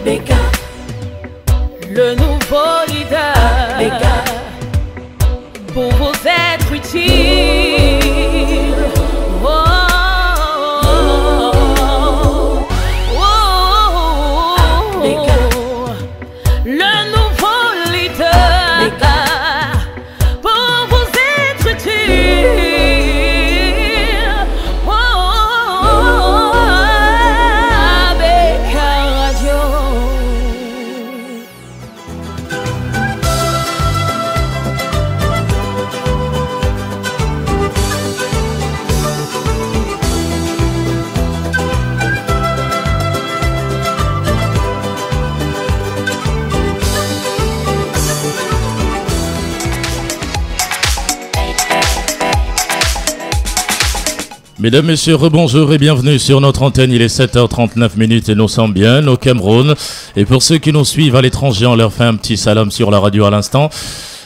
Beka, le nouveau leader, Beka, pour vous être utile. Oh, oh, oh, Beka, le nouveau leader, Beka, pour vous être utile. Oh, Beka Radio. Mesdames, Messieurs, rebonjour et bienvenue sur notre antenne. Il est 7h39 et nous sommes bien au Cameroun. Et pour ceux qui nous suivent à l'étranger, on leur fait un petit salam sur la radio à l'instant.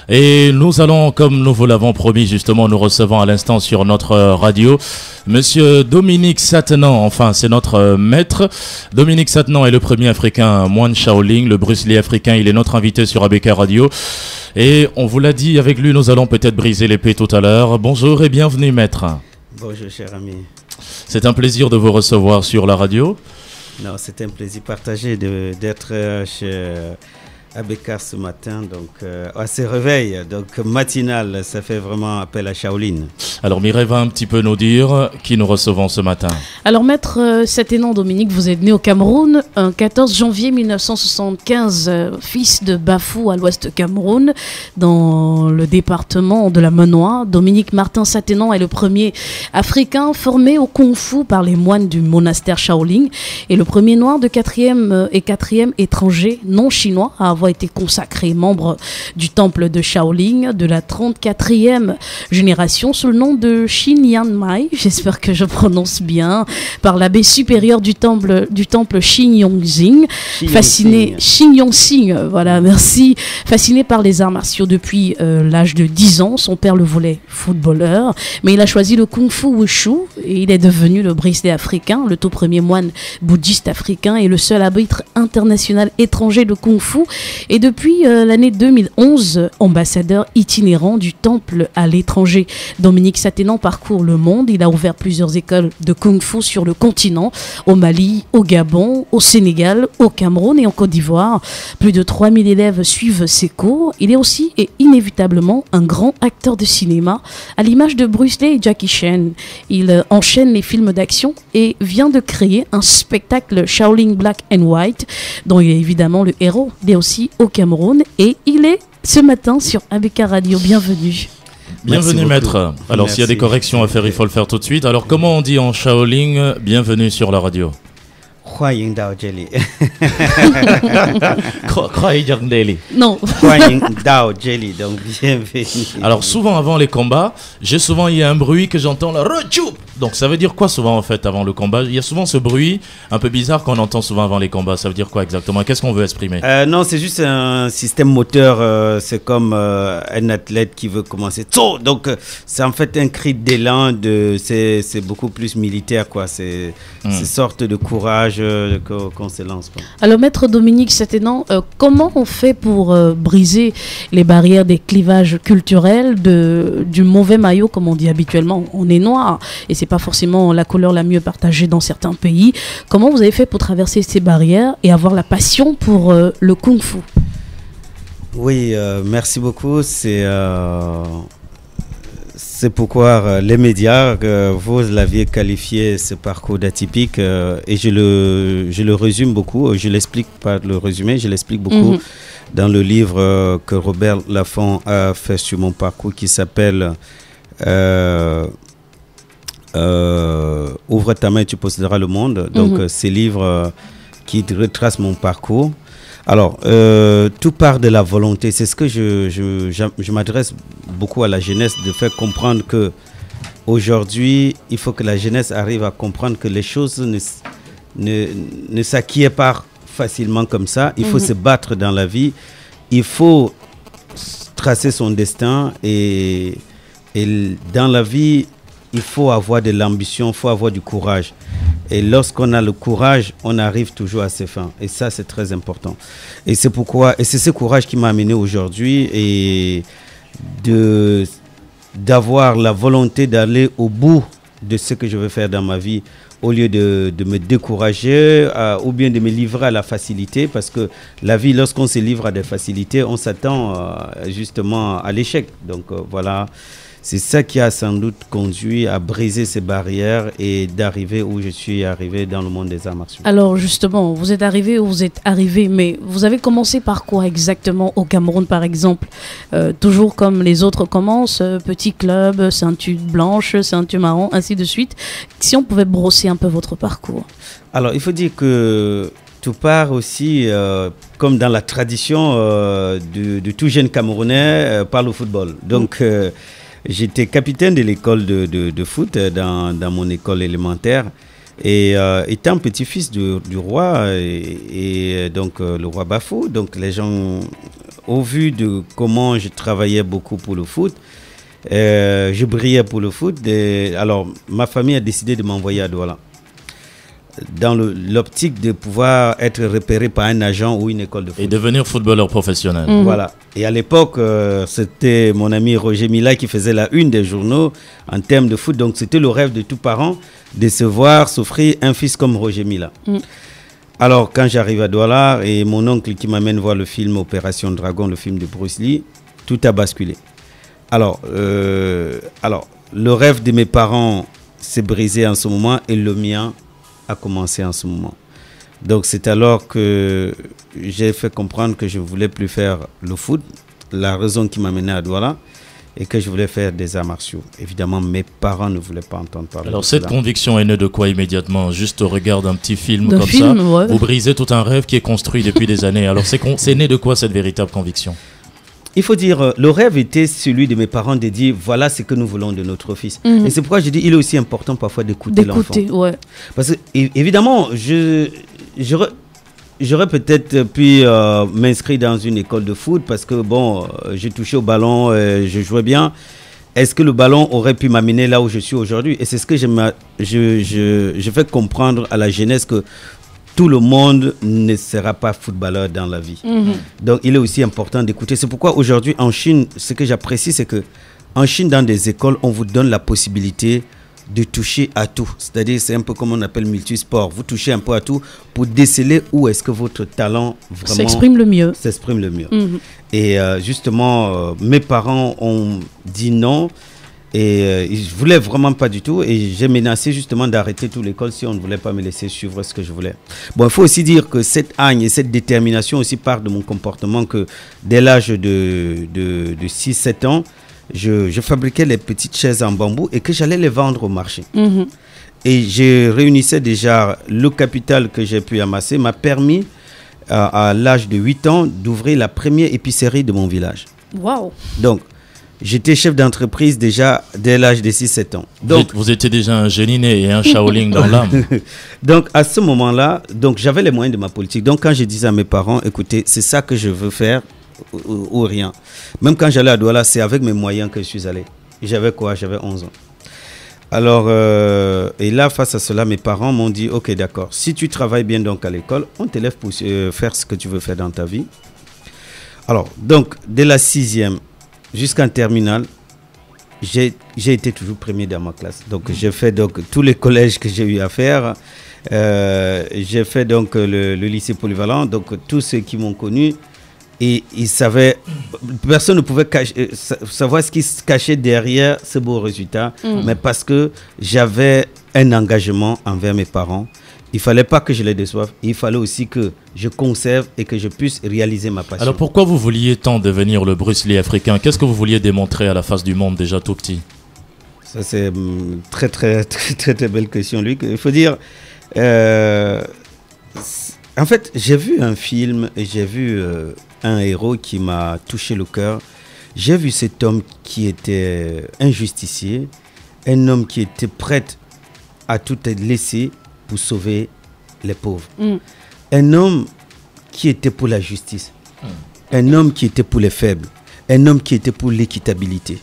Et nous allons, comme nous vous l'avons promis, justement, nous recevons à l'instant sur notre radio Monsieur Dominique Satenant, enfin c'est notre maître. Dominique Satenant est le premier africain moine Shaolin, le Bruce Lee africain. Il est notre invité sur ABK Radio. Et on vous l'a dit, avec lui, nous allons peut-être briser l'épée tout à l'heure. Bonjour et bienvenue, maître. Bonjour cher ami. C'est un plaisir de vous recevoir sur la radio. Non, c'est un plaisir partagé d'être chez ABK ce matin, donc à ce réveil, donc matinal, ça fait vraiment appel à Shaolin. Alors Mireille va un petit peu nous dire qui nous recevons ce matin. Alors maître Satenant Dominique, vous êtes né au Cameroun un 14 janvier 1975, fils de Bafou à l'ouest Cameroun, dans le département de la Menoie. Dominique Martin Satenant est le premier africain formé au Kung Fu par les moines du monastère Shaolin et le premier noir de 4e étranger non chinois à avoir été consacré membre du temple de Shaolin de la 34e génération sous le nom de Xin Yan Mai, j'espère que je prononce bien, par l'abbé supérieur du temple Xin Yongxing, Xin Yongxing, voilà, merci, fasciné par les arts martiaux depuis l'âge de 10 ans. Son père le voulait footballeur, mais il a choisi le Kung Fu Wushu et il est devenu le Bruce Lee africain, le tout premier moine bouddhiste africain et le seul arbitre international étranger de Kung Fu. Et depuis l'année 2011, ambassadeur itinérant du temple à l'étranger. Dominique Satenant parcourt le monde. Il a ouvert plusieurs écoles de Kung Fu sur le continent, au Mali, au Gabon, au Sénégal, au Cameroun et en Côte d'Ivoire. Plus de 3000 élèves suivent ses cours. Il est aussi et inévitablement un grand acteur de cinéma, à l'image de Bruce Lee et Jackie Chan. Il enchaîne les films d'action et vient de créer un spectacle Shaolin Black and White, dont il est évidemment le héros. Il est aussi au Cameroun et il est ce matin sur ABK Radio. Bienvenue. Bienvenue maître. Alors s'il y a des corrections à faire, il faut le faire tout de suite. Alors comment on dit en Shaolin bienvenue sur la radio? Non. Donc bienvenue. Alors souvent avant les combats, il y a un bruit que j'entends là. Donc ça veut dire quoi souvent en fait avant le combat? Il y a souvent ce bruit un peu bizarre qu'on entend souvent avant les combats. Ça veut dire quoi exactement? Qu'est-ce qu'on veut exprimer? Non, c'est juste un système moteur. C'est comme un athlète qui veut commencer. Donc c'est en fait un cri d'élan. C'est beaucoup plus militaire quoi. C'est une sorte de courage qu'on se lance. Quoi. Alors maître Dominique Satenant, comment on fait pour briser les barrières des clivages culturels du mauvais maillot comme on dit habituellement? On est noir et c'est pas forcément la couleur la mieux partagée dans certains pays. Comment vous avez fait pour traverser ces barrières et avoir la passion pour le Kung Fu? Oui, merci beaucoup. C'est pourquoi les médias, vous l'aviez qualifié ce parcours d'atypique et je le résume beaucoup, je l'explique pas le résumé, je l'explique beaucoup dans le livre que Robert Laffont a fait sur mon parcours qui s'appelle Ouvre ta main et tu posséderas le monde. Donc ces livres qui retracent mon parcours. Alors, tout part de la volonté. C'est ce que je m'adresse beaucoup à la jeunesse, de faire comprendre que aujourd'hui, il faut que la jeunesse arrive à comprendre que les choses ne s'acquièrent pas facilement comme ça. Il faut se battre dans la vie. Il faut tracer son destin et dans la vie, il faut avoir de l'ambition, il faut avoir du courage. Et lorsqu'on a le courage, on arrive toujours à ses fins. Et ça, c'est très important. Et c'est ce courage qui m'a amené aujourd'hui et d'avoir la volonté d'aller au bout de ce que je veux faire dans ma vie, au lieu de me décourager ou bien de me livrer à la facilité, parce que la vie, lorsqu'on se livre à des facilités, on s'attend justement à l'échec. Donc voilà, c'est ça qui a sans doute conduit à briser ces barrières et d'arriver où je suis arrivé dans le monde des arts martiaux. Alors justement, vous êtes arrivé où vous êtes arrivé, mais vous avez commencé par quoi exactement au Cameroun par exemple? Toujours comme les autres commencent, petit club, ceinture blanche, ceinture marron, ainsi de suite. Si on pouvait brosser un peu votre parcours. Alors il faut dire que tout part aussi, comme dans la tradition de tout jeune Camerounais, par le football. Donc j'étais capitaine de l'école de foot dans mon école élémentaire et étant petit-fils du roi et donc le roi Bafou, donc les gens, au vu de comment je travaillais beaucoup pour le foot, je brillais pour le foot. Alors ma famille a décidé de m'envoyer à Douala dans l'optique de pouvoir être repéré par un agent ou une école de foot. Et devenir footballeur professionnel. Voilà. Et à l'époque, c'était mon ami Roger Mila qui faisait la une des journaux en termes de foot. Donc, c'était le rêve de tout parent de se voir s'offrir un fils comme Roger Mila. Alors, quand j'arrive à Douala et mon oncle qui m'amène voir le film Opération Dragon, le film de Bruce Lee, tout a basculé. Alors le rêve de mes parents s'est brisé en ce moment et le mien a commencé en ce moment. Donc c'est alors que j'ai fait comprendre que je ne voulais plus faire le foot, la raison qui m'a mené à Douala, et que je voulais faire des arts martiaux. Évidemment, mes parents ne voulaient pas entendre parler Alors de cette cela. conviction est née de quoi immédiatement? Juste au regard d'un petit film D'un comme film, ça, ouais. vous brisez tout un rêve qui est construit depuis des années. Alors c'est né de quoi cette véritable conviction? Il faut dire, le rêve était celui de mes parents de dire, voilà ce que nous voulons de notre fils. Et c'est pourquoi je dis, il est aussi important parfois d'écouter l'enfant. D'écouter, ouais. Parce que, évidemment, j'aurais peut-être pu m'inscrire dans une école de foot parce que, bon, j'ai touché au ballon, je jouais bien. Est-ce que le ballon aurait pu m'amener là où je suis aujourd'hui? Et c'est ce que je fais comprendre à la jeunesse, que tout le monde ne sera pas footballeur dans la vie. Donc, il est aussi important d'écouter. C'est pourquoi aujourd'hui, en Chine, ce que j'apprécie, c'est que en Chine, dans des écoles, on vous donne la possibilité de toucher à tout. C'est-à-dire, c'est un peu comme on appelle multisport. Vous touchez un peu à tout pour déceler où est-ce que votre talent vraiment S'exprime le mieux. s'exprime le mieux. Et justement, mes parents ont dit non. Et ils ne voulaient vraiment pas du tout. Et j'ai menacé justement d'arrêter toute l'école si on ne voulait pas me laisser suivre ce que je voulais. Bon, il faut aussi dire que cette haine et cette détermination aussi part de mon comportement, que dès l'âge de 6-7 ans, je fabriquais les petites chaises en bambou et que j'allais les vendre au marché. Et je réunissais déjà le capital que j'ai pu amasser, m'a permis à l'âge de 8 ans d'ouvrir la première épicerie de mon village. Waouh. Donc, j'étais chef d'entreprise déjà dès l'âge de 6-7 ans. Donc, Vous étiez déjà un génie né et un Shaolin dans l'âme. donc, à ce moment-là, donc, j'avais les moyens de ma politique. Donc, quand je disais à mes parents, écoutez, c'est ça que je veux faire ou rien. Même quand j'allais à Douala, c'est avec mes moyens que je suis allé. J'avais quoi? J'avais 11 ans. Alors, et là, face à cela, mes parents m'ont dit, ok, d'accord, si tu travailles bien donc à l'école, on t'élève pour faire ce que tu veux faire dans ta vie. Alors, donc, dès la 6e, jusqu'en terminale, j'ai été toujours premier dans ma classe. Donc, j'ai fait donc tous les collèges que j'ai eu à faire. J'ai fait donc le lycée polyvalent. Donc, tous ceux qui m'ont connu, et ils savaient, personne ne pouvait savoir ce qui se cachait derrière ce beau résultat. Mais parce que j'avais un engagement envers mes parents. Il ne fallait pas que je les déçoive. Il fallait aussi que je conserve et que je puisse réaliser ma passion. Alors pourquoi vous vouliez tant devenir le Bruce Lee africain? Qu'est-ce que vous vouliez démontrer à la face du monde déjà tout petit? Ça, c'est une très belle question, Luc. Il faut dire, en fait, j'ai vu un film et j'ai vu un héros qui m'a touché le cœur. J'ai vu cet homme qui était un justicier, un homme qui était prêt à tout laisser pour sauver les pauvres. Un homme qui était pour la justice. Un homme qui était pour les faibles. Un homme qui était pour l'équitabilité.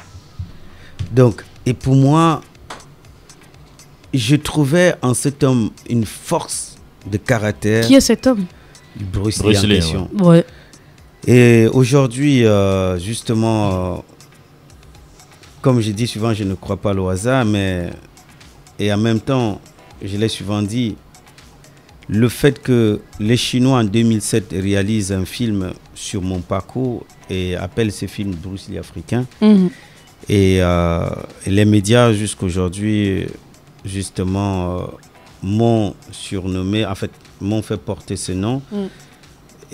Donc, et pour moi, je trouvais en cet homme une force de caractère. Qui est cet homme? Bruce Lee Bruce en Lee, question. Ouais. Et aujourd'hui, justement, comme je dis souvent, je ne crois pas au hasard, mais et en même temps, je l'ai souvent dit, le fait que les Chinois en 2007 réalisent un film sur mon parcours et appellent ce film Bruce Lee africain, et les médias jusqu'aujourd'hui, justement, m'ont surnommé, en fait, m'ont fait porter ce nom.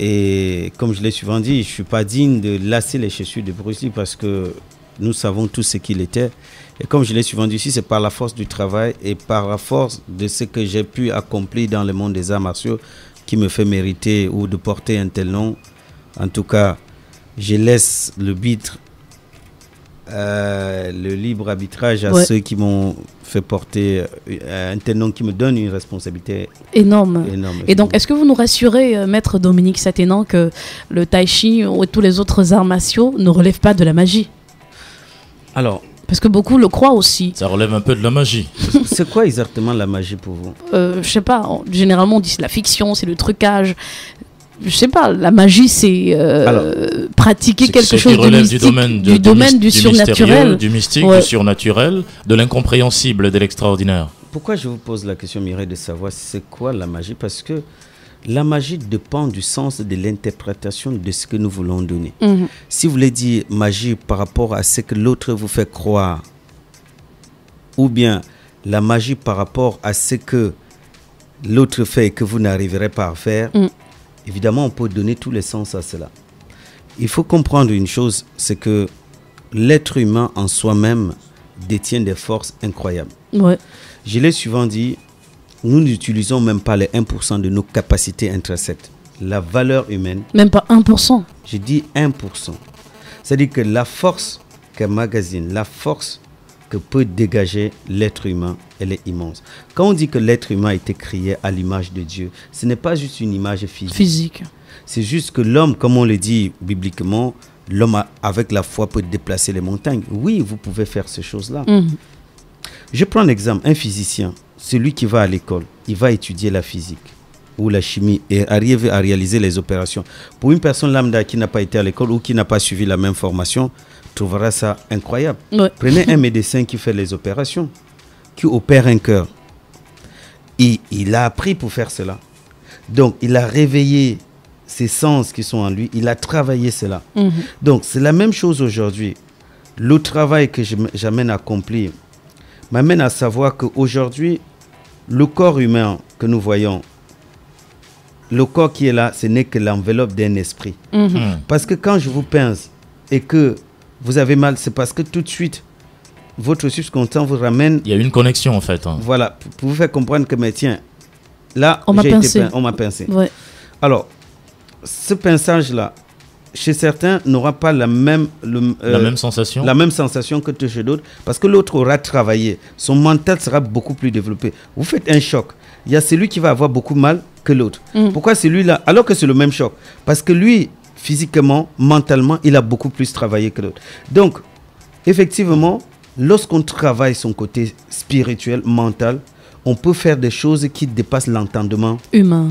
Et comme je l'ai souvent dit, je ne suis pas digne de lasser les chaussures de Bruce Lee parce que nous savons tous ce qu'il était. Et comme je l'ai souvent dit ici, c'est par la force du travail et par la force de ce que j'ai pu accomplir dans le monde des arts martiaux qui me fait mériter ou de porter un tel nom. En tout cas, je laisse le libre arbitrage à ceux qui m'ont fait porter un tel nom qui me donne une responsabilité énorme. Et donc, est-ce que vous nous rassurez, maître Dominique Saténan, que le tai chi ou tous les autres arts martiaux ne relèvent pas de la magie? Alors, parce que beaucoup le croient aussi. Ça relève un peu de la magie. C'est quoi exactement la magie pour vous? Je sais pas. Généralement, on dit c'est la fiction, c'est le trucage. Je sais pas. La magie, c'est pratiquer quelque chose qui relève du domaine du surnaturel, du mystique, du surnaturel, de l'incompréhensible, de l'extraordinaire. Pourquoi je vous pose la question, Mireille, de savoir c'est quoi la magie? Parce que la magie dépend du sens de l'interprétation de ce que nous voulons donner. Si vous voulez dire magie par rapport à ce que l'autre vous fait croire, ou bien la magie par rapport à ce que l'autre fait et que vous n'arriverez pas à faire, évidemment, on peut donner tous les sens à cela. Il faut comprendre une chose, c'est que l'être humain en soi-même détient des forces incroyables. Je l'ai souvent dit, nous n'utilisons même pas les 1% de nos capacités intrinsèques. La valeur humaine... Même pas 1%. Je dis 1%. C'est-à-dire que la force qu'emmagasine, la force que peut dégager l'être humain, elle est immense. Quand on dit que l'être humain a été créé à l'image de Dieu, ce n'est pas juste une image physique. C'est juste que l'homme, comme on le dit bibliquement, l'homme avec la foi peut déplacer les montagnes. Oui, vous pouvez faire ces choses-là. Je prends un exemple, un physicien. Celui qui va à l'école, il va étudier la physique ou la chimie et arriver à réaliser les opérations. Pour une personne lambda qui n'a pas été à l'école ou qui n'a pas suivi la même formation, trouvera ça incroyable. Prenez un médecin qui fait les opérations, qui opère un cœur. Il a appris pour faire cela. Donc, il a réveillé ses sens qui sont en lui. Il a travaillé cela. Donc, c'est la même chose aujourd'hui. Le travail que j'amène à accomplir m'amène à savoir qu'aujourd'hui, le corps humain que nous voyons, le corps qui est là, ce n'est que l'enveloppe d'un esprit. Parce que quand je vous pince et que vous avez mal, c'est parce que tout de suite, votre subconscient vous ramène... Il y a une connexion en fait. Voilà, pour vous faire comprendre que, mais tiens, là, on m'a pincé. Alors, ce pinçage-là, chez certains, n'aura pas la même sensation. La même sensation que chez d'autres, parce que l'autre aura travaillé. Son mental sera beaucoup plus développé. Vous faites un choc. Il y a celui qui va avoir beaucoup mal que l'autre. Pourquoi celui-là, alors que c'est le même choc? Parce que lui, physiquement, mentalement, il a beaucoup plus travaillé que l'autre. Donc, effectivement, lorsqu'on travaille son côté spirituel, mental, on peut faire des choses qui dépassent l'entendement humain.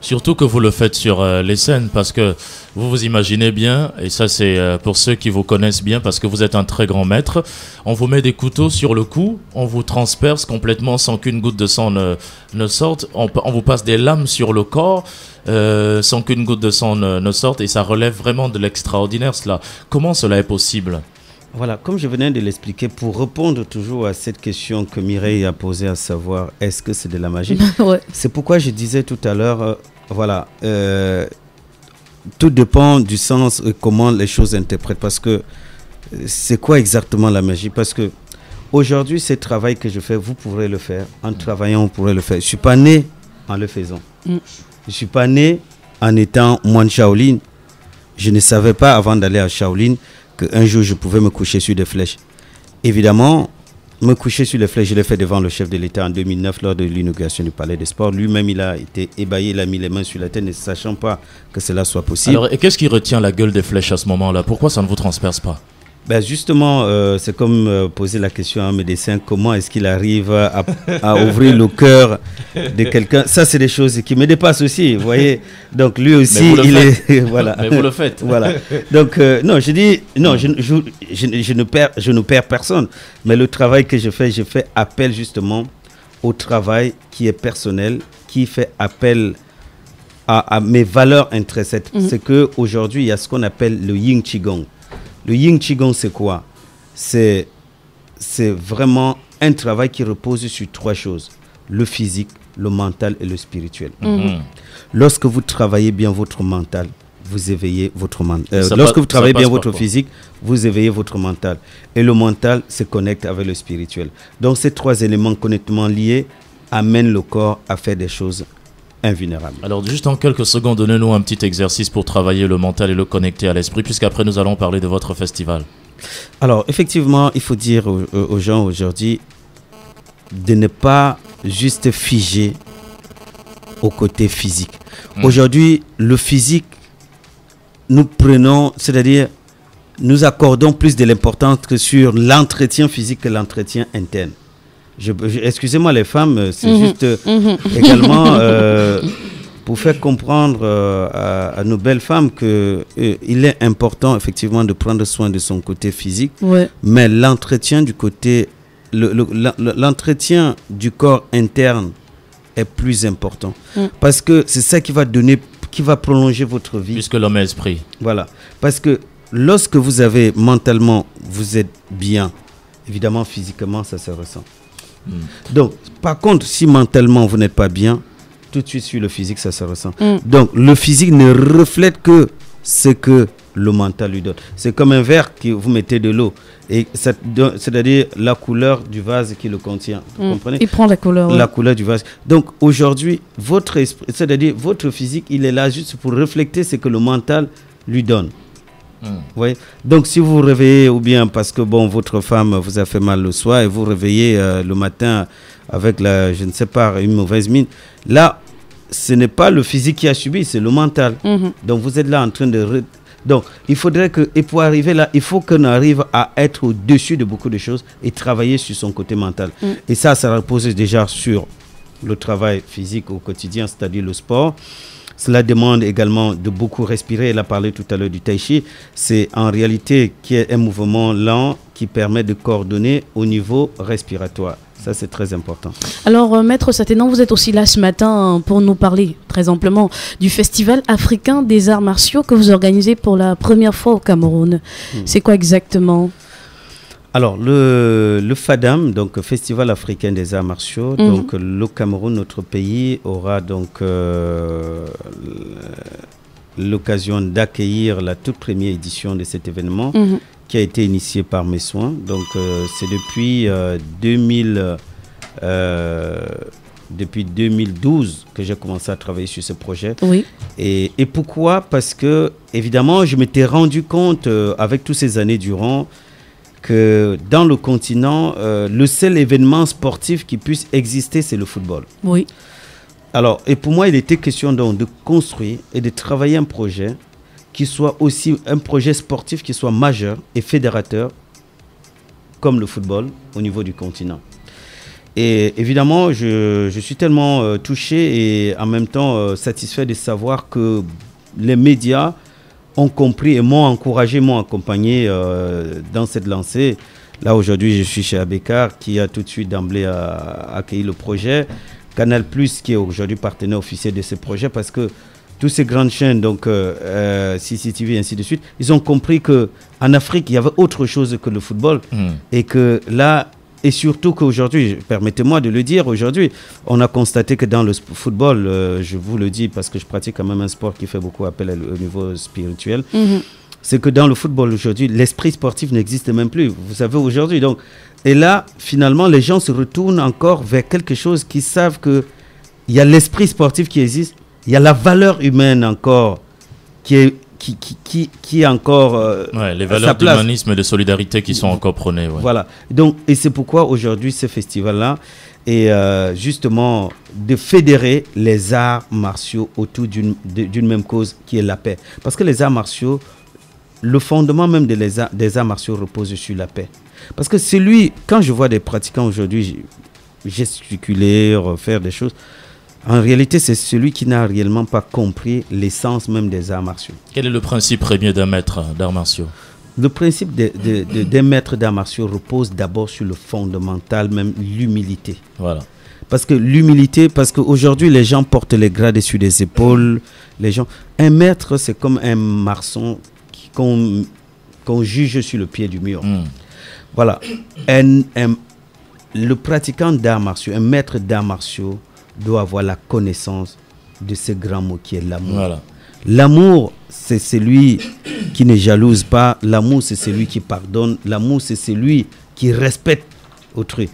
Surtout que vous le faites sur les scènes, parce que vous vous imaginez bien, et ça c'est pour ceux qui vous connaissent bien, parce que vous êtes un très grand maître, on vous met des couteaux sur le cou, on vous transperce complètement sans qu'une goutte de sang ne sorte, on vous passe des lames sur le corps sans qu'une goutte de sang ne sorte, et ça relève vraiment de l'extraordinaire cela. Comment cela est possible ? Voilà, comme je venais de l'expliquer, pour répondre toujours à cette question que Mireille a posée, à savoir, est-ce que c'est de la magie? C'est pourquoi je disais tout à l'heure, tout dépend du sens et comment les choses interprètent. Parce que c'est quoi exactement la magie? Parce que aujourd'hui, ce travail que je fais, vous pourrez le faire. En travaillant, on pourrait le faire. Je ne suis pas né en le faisant. Je ne suis pas né en étant moine Shaolin. Je ne savais pas avant d'aller à Shaolin qu'un jour je pouvais me coucher sur des flèches. Évidemment, me coucher sur les flèches, je l'ai fait devant le chef de l'État en 2009 lors de l'inauguration du Palais des Sports. Lui-même, il a été ébahi, il a mis les mains sur la tête, ne sachant pas que cela soit possible. Alors, et qu'est-ce qui retient la gueule des flèches à ce moment-là? Pourquoi ça ne vous transperce pas? Ben justement, c'est comme poser la question à un médecin, comment est-ce qu'il arrive à ouvrir le cœur de quelqu'un. Ça, c'est des choses qui me dépassent aussi, vous voyez. Donc lui aussi, il est... voilà. Mais vous le faites. Voilà. Donc, non, je dis, non, je ne perds personne. Mais le travail que je fais appel justement au travail qui est personnel, qui fait appel à mes valeurs intrinsèques. C'est qu'aujourd'hui, il y a ce qu'on appelle le Yin Qigong. Le Yin Qigong, c'est quoi? C'est vraiment un travail qui repose sur 3 choses. Le physique, le mental et le spirituel. Lorsque vous travaillez bien votre mental, vous éveillez votre mental. Lorsque vous travaillez bien votre physique, vous éveillez votre mental. Et le mental se connecte avec le spirituel. Donc ces 3 éléments connectement liés amènent le corps à faire des choses invulnérables. Alors juste en quelques secondes, donnez-nous un petit exercice pour travailler le mental et le connecter à l'esprit, puisqu'après nous allons parler de votre festival. Alors effectivement, il faut dire aux gens aujourd'hui de ne pas juste figer au côté physique. Aujourd'hui, le physique, nous prenons, c'est-à-dire nous accordons plus de l'importance que sur l'entretien physique que l'entretien interne. Excusez-moi les femmes, c'est juste également pour faire comprendre à nos belles femmes qu'il est important effectivement de prendre soin de son côté physique, mais l'entretien du côté, l'entretien du corps interne est plus important parce que c'est ça qui va donner, qui va prolonger votre vie. Puisque l'homme est esprit. Voilà, parce que lorsque vous avez mentalement, vous êtes bien, évidemment physiquement ça se ressent. Donc, par contre, si mentalement vous n'êtes pas bien, tout de suite sur le physique, ça se ressent. Donc, le physique ne reflète que ce que le mental lui donne. C'est comme un verre que vous mettez de l'eau, et c'est-à-dire la couleur du vase qui le contient. Vous comprenez? Il prend la couleur. La couleur du vase. Donc, aujourd'hui, votre esprit, c'est-à-dire votre physique, il est là juste pour refléter ce que le mental lui donne. Oui. Donc si vous vous réveillez ou bien parce que bon votre femme vous a fait mal le soir et vous réveillez le matin avec je ne sais pas, une mauvaise mine, là ce n'est pas le physique qui a subi, c'est le mental. Donc vous êtes là en train de donc il faudrait que, et pour arriver là, il faut qu'on arrive à être au-dessus de beaucoup de choses et travailler sur son côté mental. Et ça repose déjà sur le travail physique au quotidien, c'est-à-dire le sport. Cela demande également de beaucoup respirer. Elle a parlé tout à l'heure du tai chi. C'est en réalité qui est un mouvement lent qui permet de coordonner au niveau respiratoire. Ça, c'est très important. Alors, Maître Saténan, vous êtes aussi là ce matin pour nous parler très amplement du Festival africain des arts martiaux que vous organisez pour la première fois au Cameroun. C'est quoi exactement ? Alors, le FADAM, donc Festival africain des arts martiaux, donc le Cameroun, notre pays, aura donc l'occasion d'accueillir la toute première édition de cet événement qui a été initié par mes soins. Donc, c'est depuis 2012 que j'ai commencé à travailler sur ce projet. Oui. Et pourquoi? Parce que, évidemment, je m'étais rendu compte, avec toutes ces années durant, que dans le continent, le seul événement sportif qui puisse exister, c'est le football. Oui. Alors, et pour moi, il était question donc de construire et de travailler un projet qui soit aussi un projet sportif qui soit majeur et fédérateur, comme le football, au niveau du continent. Et évidemment, je suis tellement touché et en même temps satisfait de savoir que les médias ont compris et m'ont encouragé, m'ont accompagné dans cette lancée. Là, aujourd'hui, je suis chez Abekar qui a tout de suite d'emblée accueilli le projet. Canal+, qui est aujourd'hui partenaire officiel de ce projet, parce que toutes ces grandes chaînes, donc CCTV et ainsi de suite, ils ont compris qu'en Afrique, il y avait autre chose que le football. Et que là, et surtout qu'aujourd'hui, permettez-moi de le dire, aujourd'hui, on a constaté que dans le football, je vous le dis parce que je pratique quand même un sport qui fait beaucoup appel au niveau spirituel, c'est que dans le football aujourd'hui, l'esprit sportif n'existe même plus, vous savez, aujourd'hui. Donc, et là, finalement, les gens se retournent encore vers quelque chose qui savent qu'il y a l'esprit sportif qui existe, il y a la valeur humaine encore qui est encore les valeurs d'humanisme et de solidarité qui sont encore prônées. Voilà. Donc, et c'est pourquoi aujourd'hui ce festival-là est justement de fédérer les arts martiaux autour d'une même cause qui est la paix. Parce que les arts martiaux le fondement même des arts martiaux repose sur la paix. Parce que quand je vois des pratiquants aujourd'hui gesticuler, faire des choses, en réalité, c'est celui qui n'a réellement pas compris l'essence même des arts martiaux. Quel est le principe premier d'un maître d'arts martiaux? Le principe des maîtres d'arts martiaux repose d'abord sur le fondamental, même l'humilité. Voilà. Parce qu'aujourd'hui, les gens portent les grades sur les épaules. Un maître, c'est comme un maçon qu'on juge sur le pied du mur. Voilà. Le pratiquant d'arts martiaux, un maître d'arts martiaux, doit avoir la connaissance de ce grand mot qui est l'amour. Voilà. L'amour, c'est celui qui ne jalouse pas. L'amour, c'est celui qui pardonne. L'amour, c'est celui qui respecte autrui.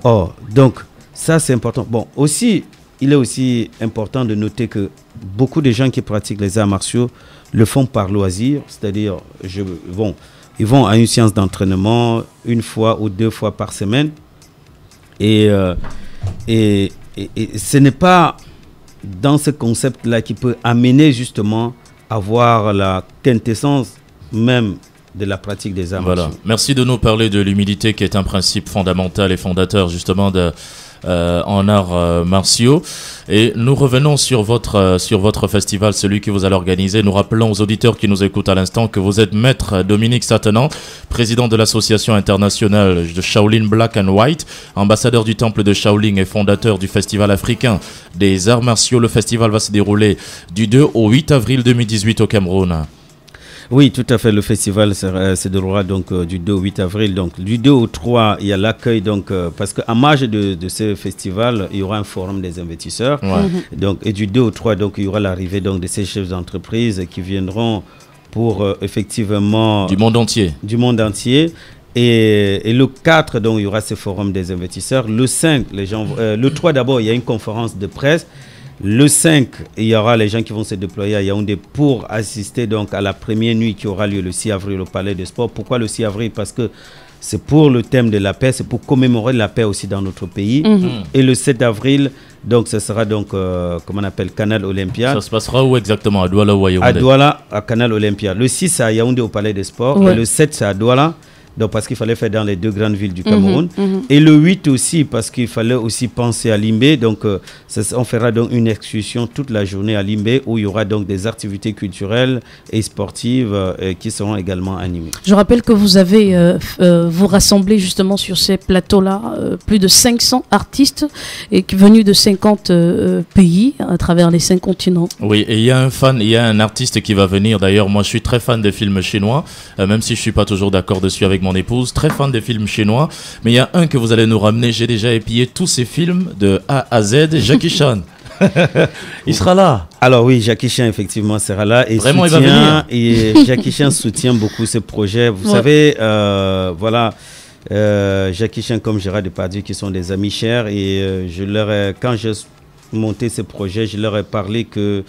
Donc, ça, c'est important. Bon, aussi, il est aussi important de noter que beaucoup de gens qui pratiquent les arts martiaux le font par loisir. C'est-à-dire, ils vont à une séance d'entraînement 1 fois ou 2 fois par semaine. Et ce n'est pas dans ce concept-là qui peut amener justement à voir la quintessence même de la pratique des arts martiaux. Merci de nous parler de l'humilité qui est un principe fondamental et fondateur justement en arts martiaux. Et nous revenons sur votre festival, celui que vous allez organiser. Nous rappelons aux auditeurs qui nous écoutent à l'instant que vous êtes maître Dominique Satanan, président de l'association internationale de Shaolin Black and White, ambassadeur du temple de Shaolin et fondateur du festival africain des arts martiaux. Le festival va se dérouler du 2 au 8 avril 2018 au Cameroun. Oui, tout à fait. Le festival se déroulera donc du 2 au 8 avril. Donc du 2 au 3, il y a l'accueil. Parce qu'en marge de ce festival, il y aura un forum des investisseurs. Donc, et du 2 au 3, donc, il y aura l'arrivée de ces chefs d'entreprise qui viendront pour effectivement... Du monde entier. Du monde entier. Et le 4, donc, il y aura ce forum des investisseurs. Le 5, le 3 d'abord, il y a une conférence de presse. Le 5, il y aura les gens qui vont se déployer à Yaoundé pour assister donc à la première nuit qui aura lieu le 6 avril au Palais des Sports. Pourquoi le 6 avril? Parce que c'est pour le thème de la paix, c'est pour commémorer la paix aussi dans notre pays. Et le 7 avril, donc ce sera donc, comment on appelle, Canal Olympia. Ça se passera où exactement? À Douala ou à Yaoundé? À Douala, à Canal Olympia. Le 6, c'est à Yaoundé au Palais des Sports. Et le 7, c'est à Douala. Donc parce qu'il fallait faire dans les 2 grandes villes du Cameroun. Et le 8 aussi, parce qu'il fallait aussi penser à Limbé. Donc on fera donc une excursion toute la journée à Limbé où il y aura donc des activités culturelles et sportives qui seront également animées. Je rappelle que vous avez vous rassemblé justement sur ces plateaux-là plus de 500 artistes venus de 50 pays à travers les 5 continents. Oui, et il y a un artiste qui va venir. D'ailleurs, moi je suis très fan des films chinois, même si je ne suis pas toujours d'accord dessus avec mon épouse, très fan des films chinois, mais il y a un que vous allez nous ramener. J'ai déjà épié tous ces films de A à Z. Jackie Chan. Il sera là. Alors oui, Jackie Chan effectivement sera là et vraiment il va venir. Et Jackie Chan soutient beaucoup ce projet. Vous savez, Jackie Chan comme Gérard Depardieu qui sont des amis chers et quand j'ai monté ce projet, je leur ai parlé que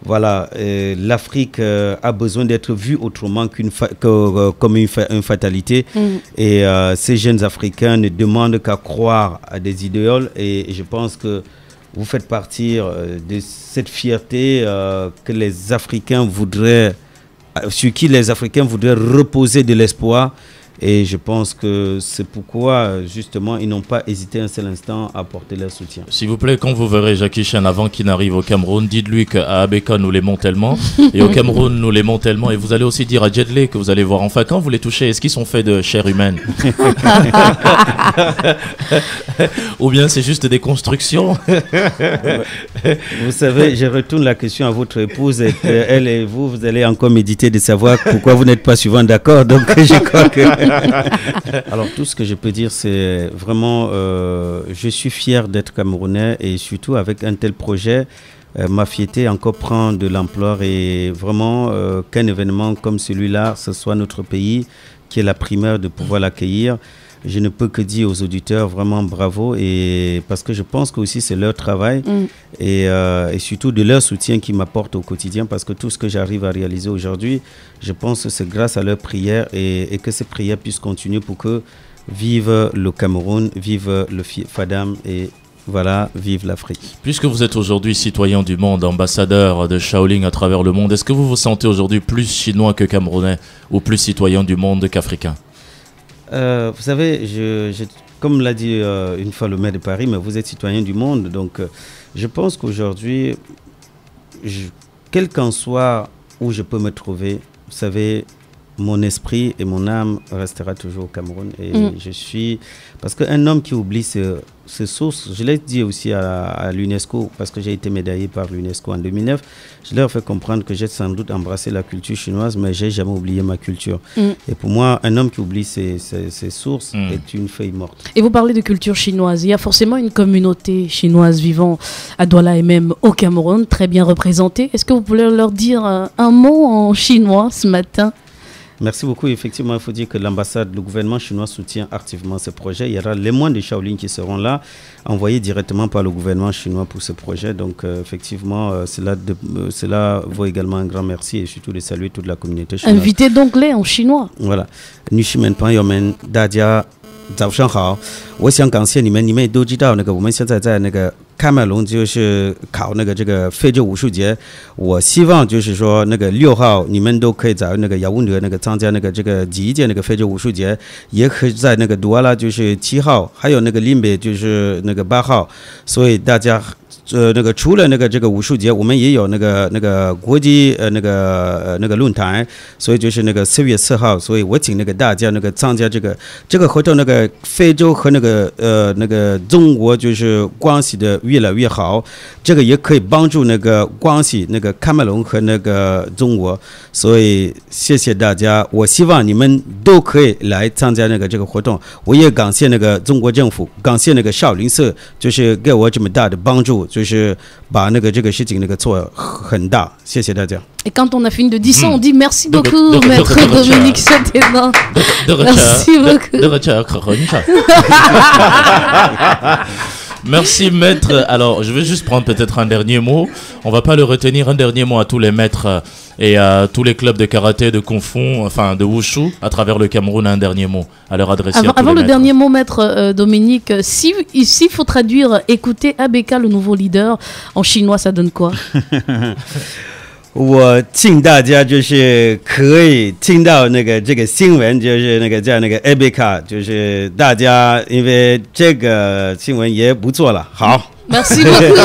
voilà, l'Afrique a besoin d'être vue autrement comme une fatalité. Et ces jeunes Africains ne demandent qu'à croire à des idéaux. Et je pense que vous faites partie de cette fierté que les Africains sur qui les Africains voudraient reposer de l'espoir. Et je pense que c'est pourquoi, justement, ils n'ont pas hésité un seul instant à apporter leur soutien. S'il vous plaît, quand vous verrez Jackie Chan avant qu'il n'arrive au Cameroun, dites-lui qu'à Abeka, nous l'aimons tellement, et au Cameroun, nous l'aimons tellement, et vous allez aussi dire à Jet Li que vous allez voir. Enfin, quand vous les touchez, est-ce qu'ils sont faits de chair humaine? Ou bien c'est juste des constructions? Vous savez, je retourne la question à votre épouse, et elle et vous allez encore méditer de savoir pourquoi vous n'êtes pas souvent d'accord, donc je crois que... Alors tout ce que je peux dire, c'est vraiment je suis fier d'être Camerounais et surtout avec un tel projet, ma fierté encore prend de l'ampleur et vraiment qu'un événement comme celui-là, ce soit notre pays qui est la primeur de pouvoir l'accueillir. Je ne peux que dire aux auditeurs vraiment bravo et parce que je pense que aussi c'est leur travail et surtout de leur soutien qu'ils m'apportent au quotidien parce que tout ce que j'arrive à réaliser aujourd'hui, je pense que c'est grâce à leurs prières et que ces prières puissent continuer pour que vive le Cameroun, vive le Fadam et voilà, vive l'Afrique. Puisque vous êtes aujourd'hui citoyen du monde, ambassadeur de Shaolin à travers le monde, est-ce que vous vous sentez aujourd'hui plus chinois que camerounais ou plus citoyen du monde qu'africain? Vous savez, comme l'a dit une fois le maire de Paris, mais vous êtes citoyen du monde, donc je pense qu'aujourd'hui, quel qu'en soit où je peux me trouver, vous savez, mon esprit et mon âme restera toujours au Cameroun. Et je suis... Parce qu'un homme qui oublie ses sources, je l'ai dit aussi à l'UNESCO, parce que j'ai été médaillé par l'UNESCO en 2009, je leur ai fait comprendre que j'ai sans doute embrassé la culture chinoise, mais j'ai jamais oublié ma culture. Et pour moi, un homme qui oublie ses sources est une feuille morte. Et vous parlez de culture chinoise. Il y a forcément une communauté chinoise vivant à Douala et même au Cameroun, très bien représentée. Est-ce que vous pouvez leur dire un mot en chinois ce matin? Merci beaucoup. Effectivement, il faut dire que l'ambassade, le gouvernement chinois soutient activement ce projet. Il y aura les moines de Shaolin qui seront là, envoyés directement par le gouvernement chinois pour ce projet. Donc, effectivement, cela vaut également un grand merci et surtout de saluer toute la communauté chinoise. Invitez donc les en chinois. Voilà. 女士们、朋友们，大家早上好。我想感谢你们，你们也都知道，我们现在在喀麦隆就是考这个非洲武术节。我希望就是说6号你们都可以在雅乌德参加这个第一届非洲武术节，也可以在杜阿拉就是7号，还有林北就是8号，所以大家。除了这个武术节，我们也有国际论坛，所以就是4月4号，所以我请大家参加这个合作，非洲和中国就是关系的越来越好，这个也可以帮助关系喀麦隆和中国，所以谢谢大家，我希望你们都可以来参加这个活动，我也感谢中国政府，感谢少林社，就是给我这么大的帮助。就是把这个事情做很大，谢谢大家。Et quand on a fini de dire ça, on dit merci beaucoup, maître Dominique Saténin. Merci beaucoup. Merci maître. Alors, je vais juste prendre peut-être un dernier mot. On va pas le retenir. Un dernier mot à tous les maîtres et à tous les clubs de karaté, de kung-fu, enfin de wushu à travers le Cameroun. Un dernier mot à leur adresser. Avant le dernier mot, maître Dominique, si ici il faut traduire, écoutez ABK, le nouveau leader, en chinois, ça donne quoi? 我请大家就是可以听到这个新闻，就是叫ABK， 就是大家因为这个新闻也不错了。好 Merci beaucoup.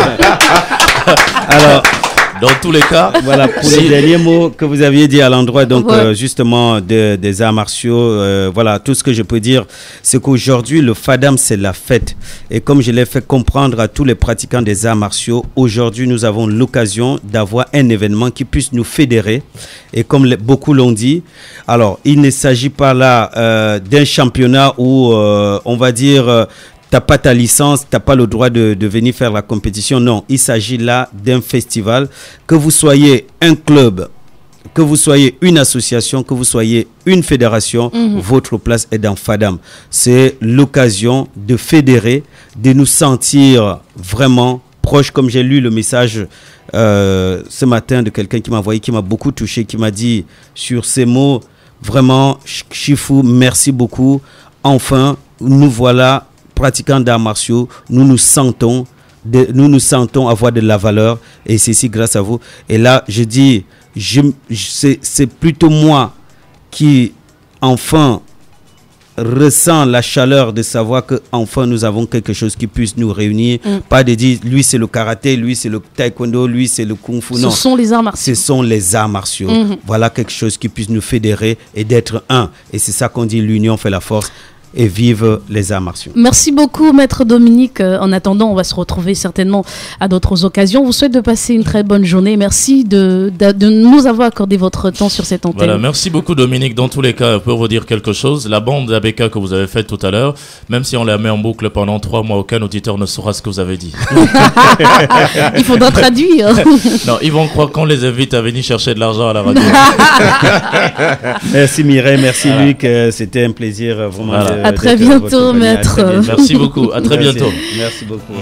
Alors, dans tous les cas, voilà pour les derniers mots que vous aviez dit à l'endroit donc justement des arts martiaux. Voilà, tout ce que je peux dire, c'est qu'aujourd'hui le Fadam c'est la fête. Et comme je l'ai fait comprendre à tous les pratiquants des arts martiaux, aujourd'hui nous avons l'occasion d'avoir un événement qui puisse nous fédérer. Et comme beaucoup l'ont dit, alors il ne s'agit pas là d'un championnat où on va dire t'as pas ta licence, t'as pas le droit de venir faire la compétition. Non, il s'agit là d'un festival. Que vous soyez un club, que vous soyez une association, que vous soyez une fédération, votre place est dans Fadam. C'est l'occasion de fédérer, de nous sentir vraiment proches. Comme j'ai lu le message ce matin de quelqu'un qui m'a envoyé, qui m'a beaucoup touché, qui m'a dit sur ces mots, vraiment, Chifou, merci beaucoup. Enfin, nous voilà pratiquants d'arts martiaux, nous nous sentons avoir de la valeur et c'est ici grâce à vous. Et là, je dis, c'est plutôt moi qui enfin ressent la chaleur de savoir que enfin nous avons quelque chose qui puisse nous réunir. Pas de dire lui c'est le karaté, lui c'est le taekwondo, lui c'est le kung fu. Non, ce sont les arts martiaux. Ce sont les arts martiaux. Voilà quelque chose qui puisse nous fédérer et d'être un. Et c'est ça qu'on dit, l'union fait la force. Et vive les arts martiaux. Merci beaucoup, maître Dominique. En attendant, on va se retrouver certainement à d'autres occasions. On vous souhaite de passer une très bonne journée. Merci de nous avoir accordé votre temps sur cette antenne. Voilà, merci beaucoup, Dominique. Dans tous les cas, pour vous dire quelque chose, la bande ABK que vous avez faite tout à l'heure, même si on la met en boucle pendant 3 mois, aucun auditeur ne saura ce que vous avez dit. Il faudra traduire. Non, ils vont croire qu'on les invite à venir chercher de l'argent à la radio. Merci Mireille, merci Luc. C'était un plaisir vraiment. Voilà. À très bientôt, maître. Merci beaucoup. À très bientôt. Merci beaucoup.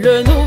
le nouveau